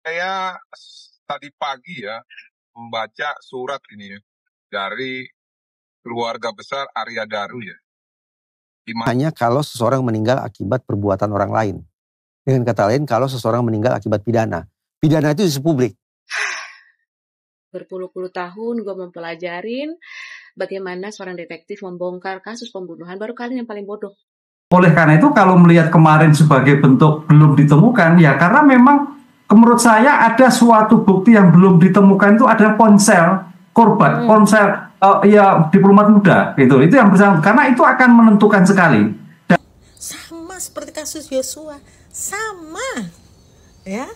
Saya tadi pagi ya membaca surat ini ya, dari keluarga besar Arya Daru ya. Hanya kalau seseorang meninggal akibat perbuatan orang lain. Dengan kata lain, kalau seseorang meninggal akibat pidana. Pidana itu isu publik. Berpuluh-puluh tahun gue mempelajarin bagaimana seorang detektif membongkar kasus pembunuhan, baru kalian yang paling bodoh. Oleh karena itu kalau melihat kemarin sebagai bentuk belum ditemukan, ya karena memang menurut saya ada suatu bukti yang belum ditemukan itu ada ponsel korban, ponsel ya diplomat muda gitu. Itu yang bersangkutan karena itu akan menentukan sekali. Sama seperti kasus Yosua, sama ya.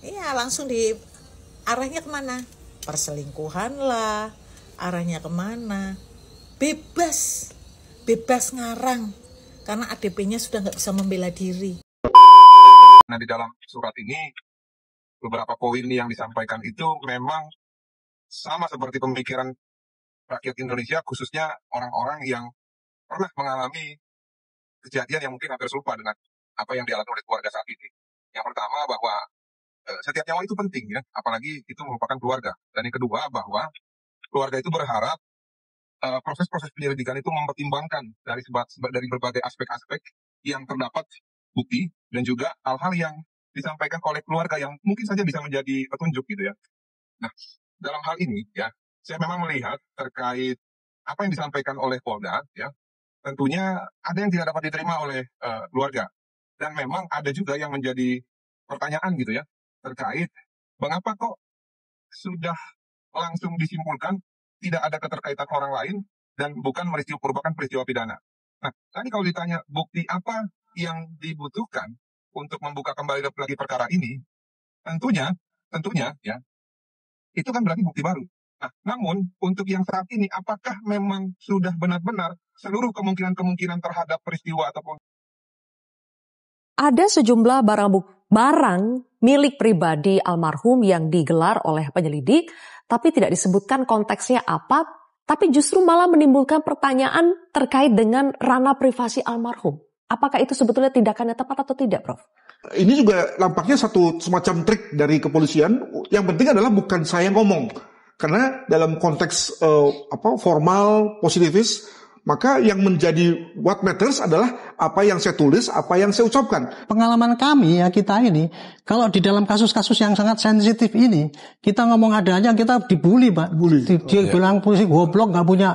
Iya, langsung di arahnya kemana? Perselingkuhan lah, arahnya kemana? Bebas ngarang karena ADP-nya sudah nggak bisa membela diri. Nah, di dalam surat ini beberapa poin yang disampaikan itu memang sama seperti pemikiran rakyat Indonesia, khususnya orang-orang yang pernah mengalami kejadian yang mungkin hampir serupa dengan apa yang dialami oleh keluarga saat ini. Yang pertama bahwa setiap nyawa itu penting ya, apalagi itu merupakan keluarga. Dan yang kedua bahwa keluarga itu berharap proses-proses penyelidikan itu mempertimbangkan dari berbagai aspek-aspek yang terdapat bukti dan juga hal-hal yang disampaikan oleh keluarga yang mungkin saja bisa menjadi petunjuk gitu ya. Nah, dalam hal ini ya, saya memang melihat terkait apa yang disampaikan oleh Polda ya, tentunya ada yang tidak dapat diterima oleh keluarga. Dan memang ada juga yang menjadi pertanyaan gitu ya, terkait mengapa kok sudah langsung disimpulkan tidak ada keterkaitan orang lain dan bukan merupakan peristiwa pidana. Nah, tadi kalau ditanya bukti apa yang dibutuhkan untuk membuka kembali lagi perkara ini, tentunya ya, itu kan berarti bukti baru. Nah, namun untuk yang saat ini, apakah memang sudah benar-benar seluruh kemungkinan-kemungkinan terhadap peristiwa ataupun ada sejumlah barang milik pribadi almarhum yang digelar oleh penyelidik, tapi tidak disebutkan konteksnya apa, tapi justru malah menimbulkan pertanyaan terkait dengan ranah privasi almarhum. Apakah itu sebetulnya tindakannya tepat atau tidak, Prof? Ini juga nampaknya satu semacam trik dari kepolisian. Yang penting adalah bukan saya ngomong, karena dalam konteks formal positifis, maka yang menjadi what matters adalah apa yang saya tulis, apa yang saya ucapkan. Pengalaman kami ya kita ini, kalau di dalam kasus-kasus yang sangat sensitif ini, kita ngomong adanya kita dibully, Pak. Dia bilang polisi goblok, nggak punya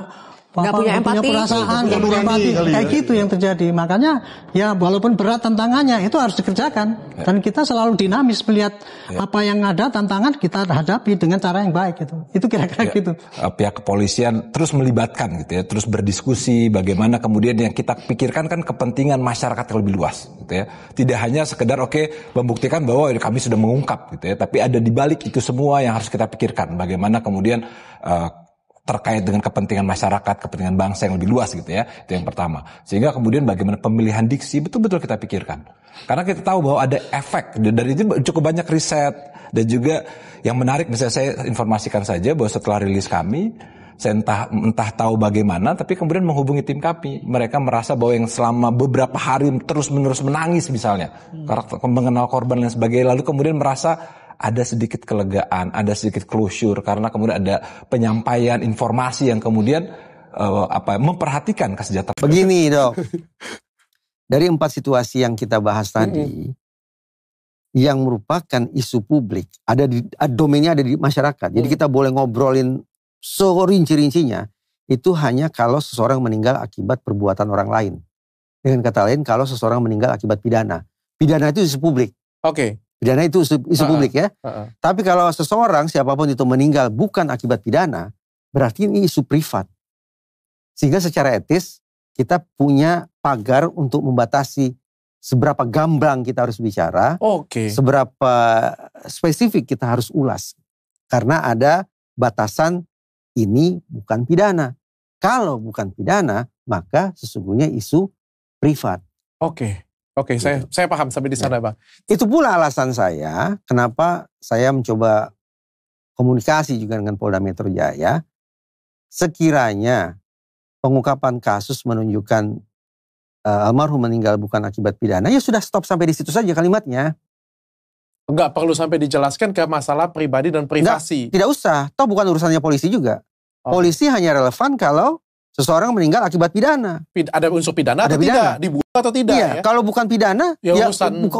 empati, perasaan, nggak punya empati, kayak gitu yang terjadi. Makanya ya walaupun berat tantangannya itu harus dikerjakan. Dan kita selalu dinamis melihat apa yang ada tantangan kita hadapi dengan cara yang baik gitu. Itu kira-kira gitu. Pihak kepolisian terus melibatkan gitu ya, terus berdiskusi bagaimana kemudian yang kita pikirkan kan kepentingan masyarakat yang lebih luas gitu ya. Tidak hanya sekedar membuktikan bahwa kami sudah mengungkap gitu ya, tapi ada di balik itu semua yang harus kita pikirkan bagaimana kemudian terkait dengan kepentingan masyarakat, kepentingan bangsa yang lebih luas gitu ya. Itu yang pertama. Sehingga kemudian bagaimana pemilihan diksi betul-betul kita pikirkan. Karena kita tahu bahwa ada efek, dan itu cukup banyak riset. Dan juga yang menarik, misalnya saya informasikan saja bahwa setelah rilis kami, saya entah tahu bagaimana, tapi kemudian menghubungi tim kami. Mereka merasa bahwa yang selama beberapa hari terus-menerus menangis misalnya, karena mengenal korban dan sebagainya, lalu kemudian merasa ada sedikit kelegaan, ada sedikit closure karena kemudian ada penyampaian informasi yang kemudian memperhatikan kesejahteraan. Begini, Dok. Dari 4 situasi yang kita bahas tadi, yang merupakan isu publik, domainnya ada di masyarakat. Jadi kita boleh ngobrolin serinci-rincinya, itu hanya kalau seseorang meninggal akibat perbuatan orang lain. Dengan kata lain, kalau seseorang meninggal akibat pidana. Pidana itu isu publik. Oke. Pidana itu isu publik ya. Tapi kalau seseorang siapapun itu meninggal bukan akibat pidana, berarti ini isu privat. Sehingga secara etis kita punya pagar untuk membatasi seberapa gamblang kita harus bicara, seberapa spesifik kita harus ulas. Karena ada batasan ini bukan pidana. Kalau bukan pidana, maka sesungguhnya isu privat. Oke, saya paham sampai di sana, Bang. Itu pula alasan saya kenapa saya mencoba komunikasi juga dengan Polda Metro Jaya. Sekiranya pengungkapan kasus menunjukkan almarhum meninggal bukan akibat pidana, ya sudah stop sampai di situ saja kalimatnya. Nggak perlu sampai dijelaskan ke masalah pribadi dan privasi. Tidak usah. Toh bukan urusannya polisi juga. Polisi hanya relevan kalau seseorang meninggal akibat pidana. Ada unsur pidana ada atau pidana. tidak? Dibunuh atau tidak? Iya, ya? Kalau bukan pidana,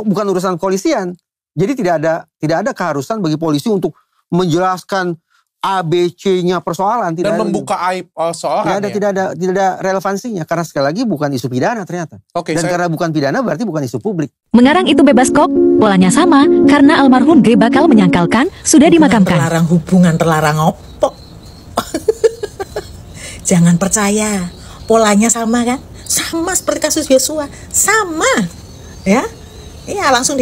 bukan urusan kepolisian. Jadi tidak ada keharusan bagi polisi untuk menjelaskan ABC-nya persoalan. Dan membuka aib seorang. Tidak ada relevansinya. Karena sekali lagi bukan isu pidana ternyata. Karena bukan pidana berarti bukan isu publik. Mengarang itu bebas kok. Polanya sama karena almarhum G bakal menyangkalkan sudah dimakamkan. Hubungan terlarang opo. Jangan percaya. Polanya sama kan? Sama seperti kasus Yosua. Sama. Ya. Iya, langsung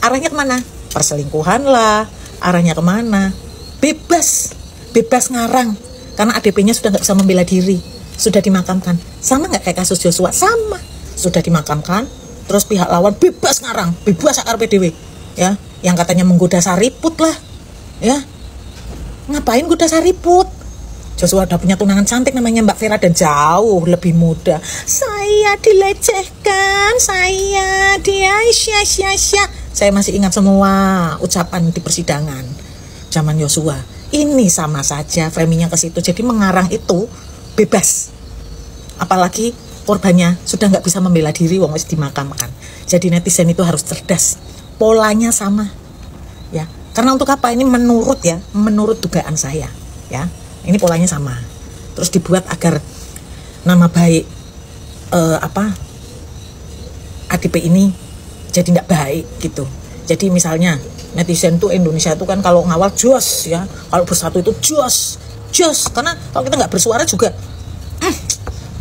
arahnya kemana? Perselingkuhan lah. Arahnya kemana? Bebas ngarang. Karena ADP-nya sudah nggak bisa membela diri. Sudah dimakamkan. Sama nggak kayak kasus Yosua? Sama. Sudah dimakamkan. Terus pihak lawan bebas ngarang. Bebas akar PDW. Ya. Yang katanya menggoda Sariput lah. Ya. Ngapain goda Sariput? Joshua udah punya tunangan cantik namanya Mbak Vera dan jauh lebih muda. Saya dilecehkan, Saya masih ingat semua ucapan di persidangan zaman Joshua. Ini sama saja framingnya ke situ. Jadi mengarang itu bebas. Apalagi korbannya sudah nggak bisa membela diri, wong wis dimakamkan. Jadi netizen itu harus cerdas. Polanya sama, ya. Karena untuk apa? Ini menurut dugaan saya, ya. Ini polanya sama. Terus dibuat agar nama baik ADP ini jadi tidak baik gitu. Jadi misalnya netizen tuh Indonesia itu kan kalau ngawal jos ya, kalau bersatu itu jos. Karena kalau kita nggak bersuara juga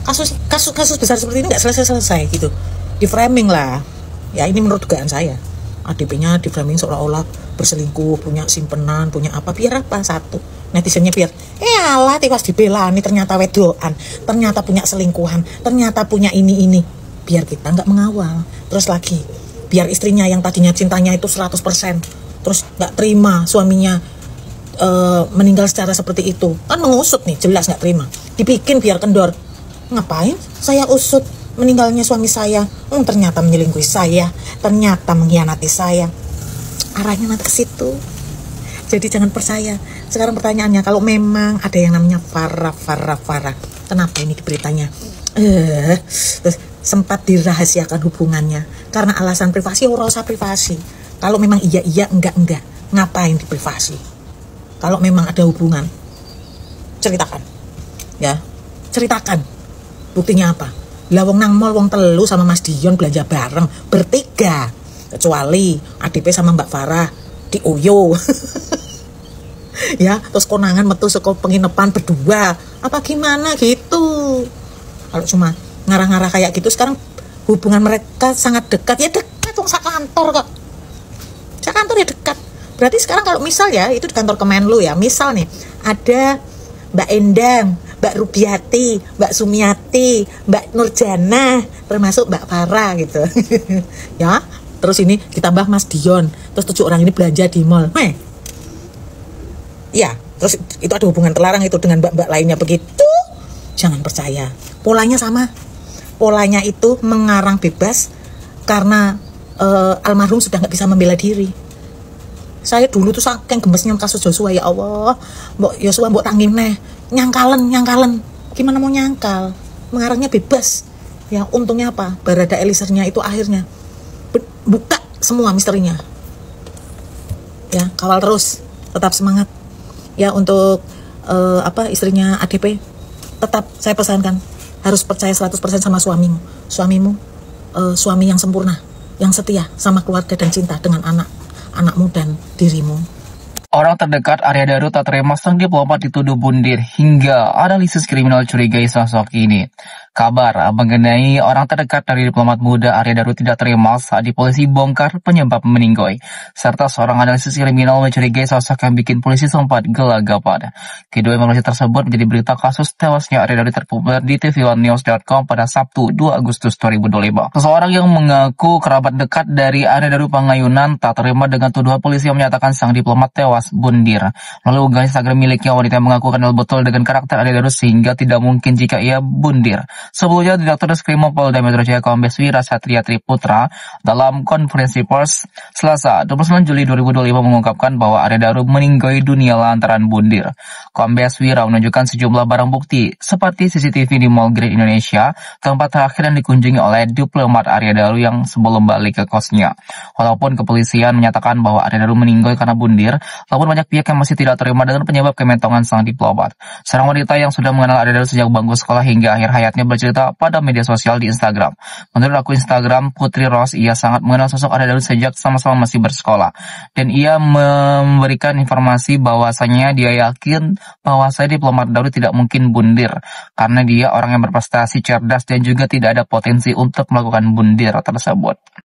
kasus besar seperti ini nggak selesai gitu. Di framing lah. Ya ini menurut dugaan saya. ADP-nya di framing seolah-olah berselingkuh, punya simpenan, punya apa, biar apa satu. Netizennya biar, alah tiwas dibelani ternyata wedoan, ternyata punya selingkuhan, ternyata punya ini. Biar kita nggak mengawal. Terus lagi, biar istrinya yang tadinya cintanya itu 100%, terus nggak terima suaminya meninggal secara seperti itu. Kan mengusut nih, jelas nggak terima. Dibikin biar kendor. Ngapain saya usut meninggalnya suami saya? Ternyata menyelingkuhi saya, ternyata mengkhianati saya. Arahnya nanti ke situ. Jadi jangan percaya. Sekarang pertanyaannya, kalau memang ada yang namanya Farah, kenapa ini beritanya sempat dirahasiakan hubungannya karena alasan privasi? Ora usah privasi. Kalau memang iya, enggak, ngapain di privasi? Kalau memang ada hubungan, ceritakan, ya, ceritakan. Buktinya apa? Lah wong nang mall wong telu sama Mas Dion belanja bareng bertiga, kecuali ADP sama Mbak Farah di Oyo. Ya, terus konangan metu saka penginapan berdua. Apa gimana gitu? Kalau cuma ngarah-ngarah kayak gitu, sekarang hubungan mereka sangat dekat. Ya dekat wong sak kantor kok. Sak kantor ya dekat. Berarti sekarang kalau misal ya, itu di kantor Kemenlu ya, misal nih ada Mbak Endang, Mbak Rubiati, Mbak Sumiati, Mbak Nurjana, termasuk Mbak Farah gitu. Ya, terus ini ditambah Mas Dion, terus 7 orang ini belanja di mall. Ya, terus itu ada hubungan terlarang itu dengan mbak-mbak lainnya begitu. Jangan percaya. Polanya sama. Polanya itu mengarang bebas karena almarhum sudah nggak bisa membela diri. Saya dulu tuh saking gemesnya kasus Joshua, ya Allah, mbok Joshua mbok tangim neh, nyangkalen. Gimana mau nyangkal? Mengarangnya bebas. Ya, untungnya apa? Barada Eliezer-nya itu akhirnya buka semua misterinya. Ya, kawal terus, tetap semangat. Ya, untuk istrinya ADP, tetap saya pesankan harus percaya 100% sama suamimu. Suami yang sempurna, yang setia sama keluarga dan cinta dengan anakmu dan dirimu. Orang terdekat Arya Daru tak terima sang diplomat dituduh bundir hingga analisis kriminal curigai sosok ini. Kabar mengenai orang terdekat dari diplomat muda Arya Daru tidak terima saat di polisi bongkar penyebab meninggoy. Serta seorang analisis kriminal mencurigai sosok yang bikin polisi sempat gelagapan. Kedua informasi tersebut menjadi berita kasus tewasnya Arya Daru terpopuler di tv1news.com pada Sabtu 2 Agustus 2025. Seseorang yang mengaku kerabat dekat dari Arya Daru Pangayunan tak terima dengan tuduhan polisi yang menyatakan sang diplomat tewas alias bundir. Lalu unggahan Instagram miliknya, wanita mengaku kenal betul dengan karakter Arya Daru sehingga tidak mungkin jika ia bundir. Sebelumnya, Direktur Reskrimum Polda Metro Jaya Kombes Wira Satria Triputra dalam konferensi pers Selasa 29 Juli 2025 mengungkapkan bahwa Arya Daru meninggal dunia lantaran bundir. Kombes Wira menunjukkan sejumlah barang bukti seperti CCTV di Mall Grand Indonesia, tempat terakhir yang dikunjungi oleh diplomat Arya Daru yang sebelum balik ke kosnya. Walaupun kepolisian menyatakan bahwa Arya Daru meninggal karena bundir, namun banyak pihak yang masih tidak terima dengan penyebab kementongan sang diplomat. Seorang wanita yang sudah mengenal Arya Daru sejak bangku sekolah hingga akhir hayatnya bercerita pada media sosial di Instagram. Menurut akun Instagram Putri Rose, ia sangat mengenal sosok Arya Daru sejak sama-sama masih bersekolah. Dan ia memberikan informasi bahwasanya dia yakin bahwasanya diplomat Daru tidak mungkin bundir karena dia orang yang berprestasi, cerdas, dan juga tidak ada potensi untuk melakukan bundir tersebut.